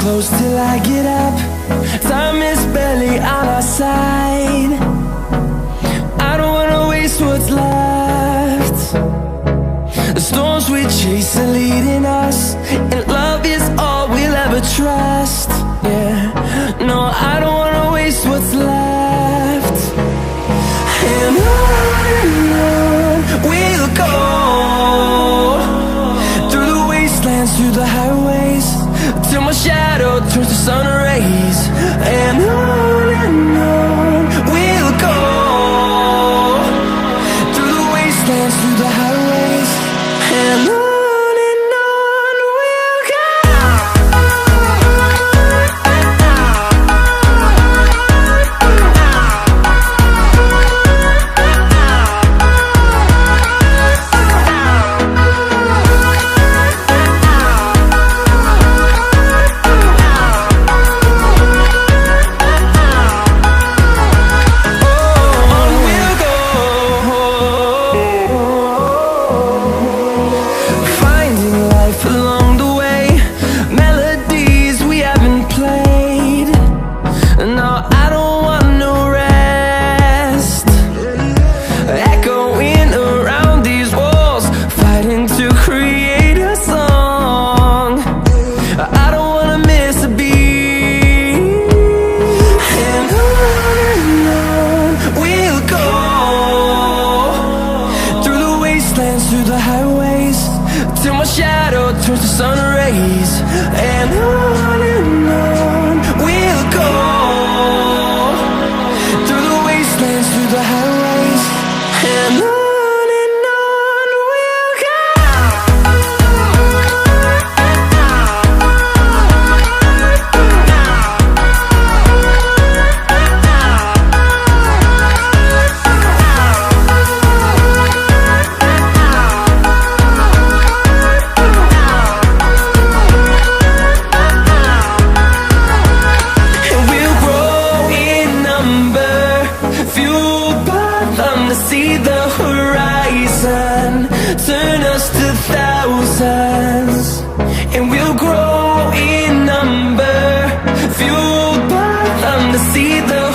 close till I get up. Time is barely on our side. I don't wanna waste what's left. The storms we chase are leading us, and love is all we'll ever trust. Yeah, no, I don't wanna waste what's left. And on we'll go, through the wastelands, through the highways, till my shadow turns to sun rays. And on we'll go, through the wastelands, through the highways, and on we'll go. Through the highways, till my shadow turns to sun rays. And on we'll go, through the wastelands, through the highways, and on we'll go. See the horizon, turn us to thousands, and we'll grow in number, fueled by them to see the